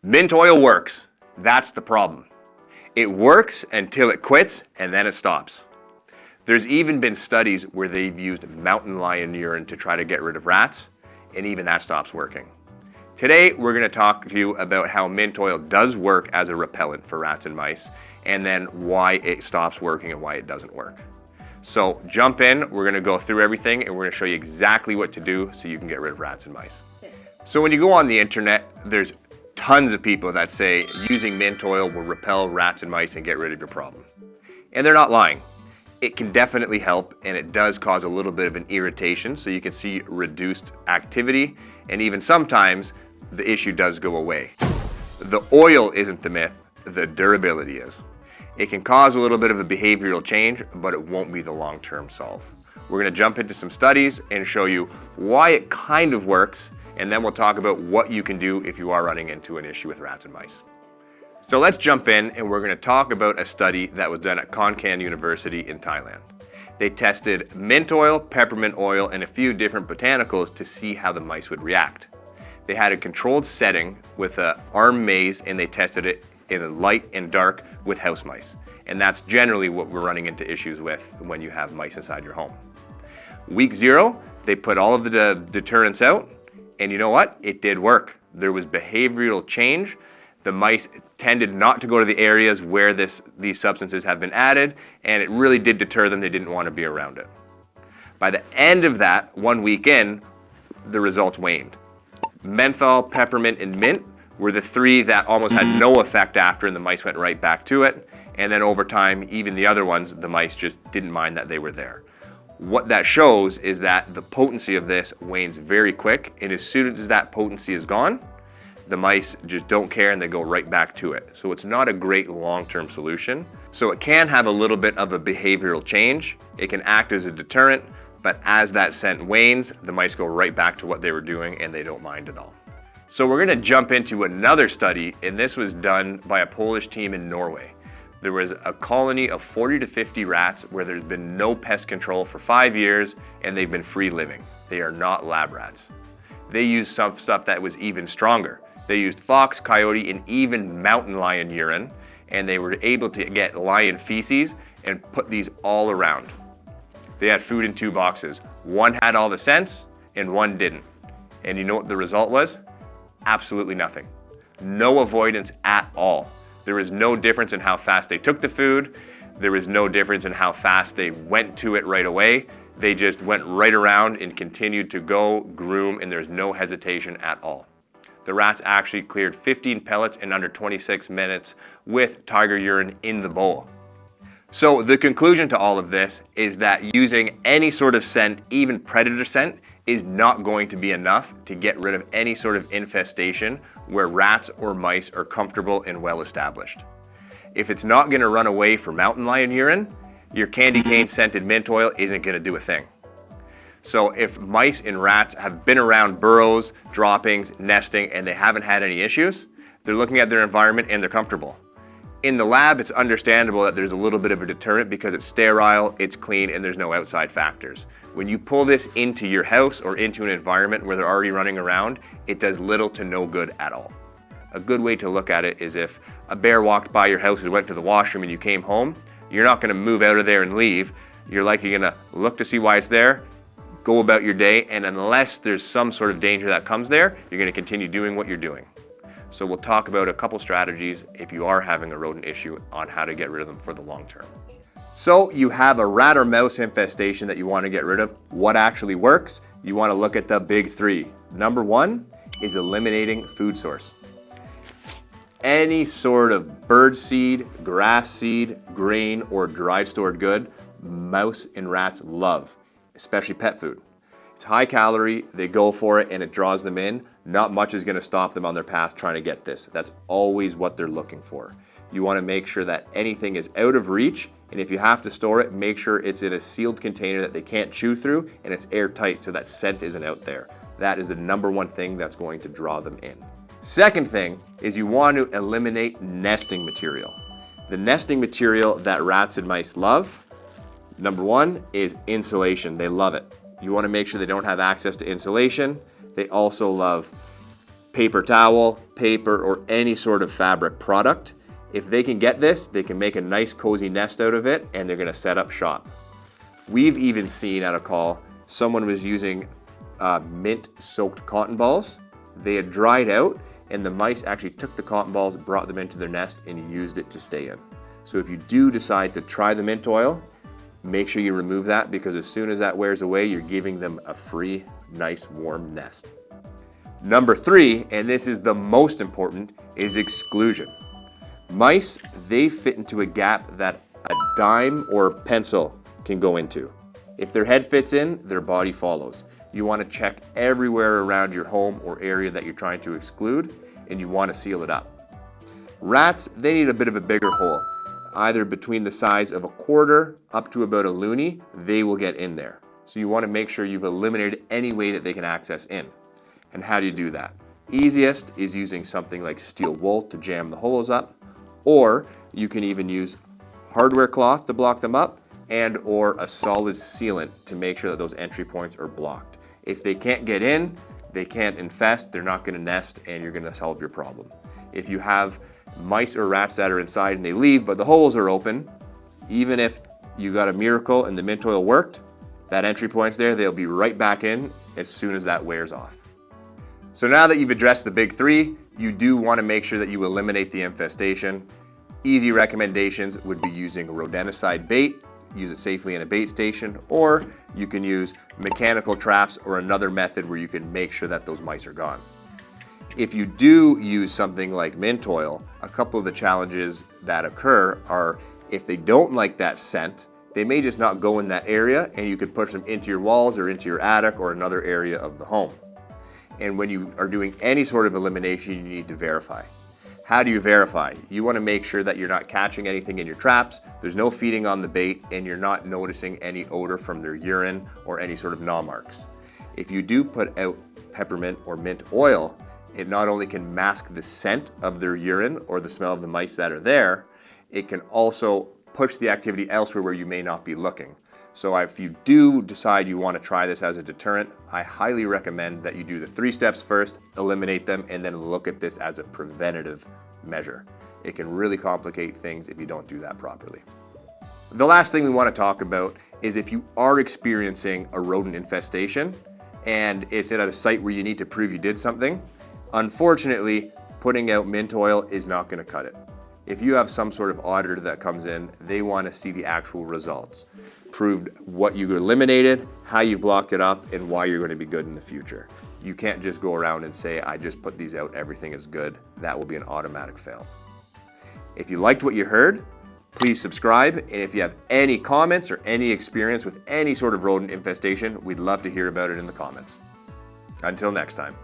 Mint oil works. That's the problem. It works until it quits and then it stops. There's even been studies where they've used mountain lion urine to try to get rid of rats, and even that stops working. Today, we're going to talk to you about how mint oil does work as a repellent for rats and mice, and then why it stops working and why it doesn't work. So jump in, we're going to go through everything, and we're going to show you exactly what to do so you can get rid of rats and mice. So when you go on the internet, there's tons of people that say using mint oil will repel rats and mice and get rid of your problem. And they're not lying. It can definitely help, and it does cause a little bit of an irritation, so you can see reduced activity, and even sometimes the issue does go away. The oil isn't the myth, the durability is. It can cause a little bit of a behavioral change, but it won't be the long-term solve. We're going to jump into some studies and show you why it kind of works, and then we'll talk about what you can do if you are running into an issue with rats and mice. So let's jump in, and we're going to talk about a study that was done at Khon Kaen University in Thailand. They tested mint oil, peppermint oil, and a few different botanicals to see how the mice would react. They had a controlled setting with an arm maze, and they tested it in light and dark with house mice. And that's generally what we're running into issues with when you have mice inside your home. Week 0, they put all of the deterrents out, and you know what? It did work. There was behavioral change. The mice tended not to go to the areas where these substances have been added, and it really did deter them. They didn't want to be around it. By the end of that, 1 week in, the results waned. Menthol, peppermint, and mint were the 3 that almost had no effect after, and the mice went right back to it. And then over time, even the other ones, the mice just didn't mind that they were there. What that shows is that the potency of this wanes very quick, and as soon as that potency is gone, the mice just don't care and they go right back to it. So it's not a great long-term solution. So it can have a little bit of a behavioral change. It can act as a deterrent, but as that scent wanes, the mice go right back to what they were doing and they don't mind at all. So we're going to jump into another study, and this was done by a Polish team in Norway. There was a colony of 40 to 50 rats where there's been no pest control for 5 years, and they've been free living. They are not lab rats. They used some stuff that was even stronger. They used fox, coyote, and even mountain lion urine, and they were able to get lion feces and put these all around. They had food in 2 boxes. One had all the scents, and one didn't. And you know what the result was? Absolutely nothing. No avoidance at all. There was no difference in how fast they took the food. There was no difference in how fast they went to it right away. They just went right around and continued to go, groom, and there's no hesitation at all. The rats actually cleared 15 pellets in under 26 minutes with tiger urine in the bowl. So the conclusion to all of this is that using any sort of scent, even predator scent, is not going to be enough to get rid of any sort of infestation where rats or mice are comfortable and well established. If it's not going to run away for mountain lion urine, your candy cane scented mint oil isn't going to do a thing. So if mice and rats have been around burrows, droppings, nesting, and they haven't had any issues, they're looking at their environment and they're comfortable. In the lab, it's understandable that there's a little bit of a deterrent because it's sterile, it's clean, and there's no outside factors. When you pull this into your house or into an environment where they're already running around, it does little to no good at all. A good way to look at it is if a bear walked by your house and went to the washroom and you came home, you're not going to move out of there and leave. You're likely going to look to see why it's there, go about your day, and unless there's some sort of danger that comes there, you're going to continue doing what you're doing. So we'll talk about a couple strategies if you are having a rodent issue on how to get rid of them for the long term. So you have a rat or mouse infestation that you want to get rid of. What actually works? You want to look at the big 3. Number 1 is eliminating food source. Any sort of bird seed, grass seed, grain, or dried stored good, mouse and rats love, especially pet food. It's high calorie, they go for it, and it draws them in. Not much is going to stop them on their path trying to get this. That's always what they're looking for. You want to make sure that anything is out of reach, and if you have to store it, make sure it's in a sealed container that they can't chew through, and it's airtight so that scent isn't out there. That is the number 1 thing that's going to draw them in. Second thing is you want to eliminate nesting material. The nesting material that rats and mice love, number 1 is insulation. They love it. You want to make sure they don't have access to insulation. They also love paper towel, paper, or any sort of fabric product. If they can get this, they can make a nice cozy nest out of it, and they're gonna set up shop. We've even seen at a call, someone was using mint-soaked cotton balls. They had dried out, and the mice actually took the cotton balls, brought them into their nest, and used it to stay in. So if you do decide to try the mint oil, make sure you remove that, because as soon as that wears away, you're giving them a free, nice, warm nest. Number 3, and this is the most important, is exclusion. Mice, they fit into a gap that a dime or pencil can go into. If their head fits in, their body follows. You want to check everywhere around your home or area that you're trying to exclude, and you want to seal it up. Rats, they need a bit of a bigger hole. Either between the size of a quarter up to about a loonie, they will get in there. So you want to make sure you've eliminated any way that they can access in. And how do you do that? Easiest is using something like steel wool to jam the holes up, or you can even use hardware cloth to block them up, and or a solid sealant to make sure that those entry points are blocked. If they can't get in, they can't infest, they're not going to nest, and you're going to solve your problem. If you have mice or rats that are inside and they leave, but the holes are open, even if you got a miracle and the mint oil worked, that entry point's there, they'll be right back in as soon as that wears off. So now that you've addressed the big 3, you do want to make sure that you eliminate the infestation. Easy recommendations would be using rodenticide bait, use it safely in a bait station, or you can use mechanical traps or another method where you can make sure that those mice are gone. If you do use something like mint oil, a couple of the challenges that occur are if they don't like that scent, they may just not go in that area, and you could push them into your walls or into your attic or another area of the home. And when you are doing any sort of elimination, you need to verify. How do you verify? You want to make sure that you're not catching anything in your traps, there's no feeding on the bait, and you're not noticing any odor from their urine or any sort of gnaw marks. If you do put out peppermint or mint oil, it not only can mask the scent of their urine or the smell of the mice that are there, it can also push the activity elsewhere where you may not be looking. So if you do decide you want to try this as a deterrent, I highly recommend that you do the 3 steps first, eliminate them, and then look at this as a preventative measure. It can really complicate things if you don't do that properly. The last thing we want to talk about is if you are experiencing a rodent infestation and it's at a site where you need to prove you did something, unfortunately, putting out mint oil is not going to cut it. If you have some sort of auditor that comes in, they want to see the actual results. Proved what you eliminated, how you blocked it up, and why you're going to be good in the future. You can't just go around and say, I just put these out, everything is good. That will be an automatic fail. If you liked what you heard, please subscribe. And if you have any comments or any experience with any sort of rodent infestation, we'd love to hear about it in the comments. Until next time.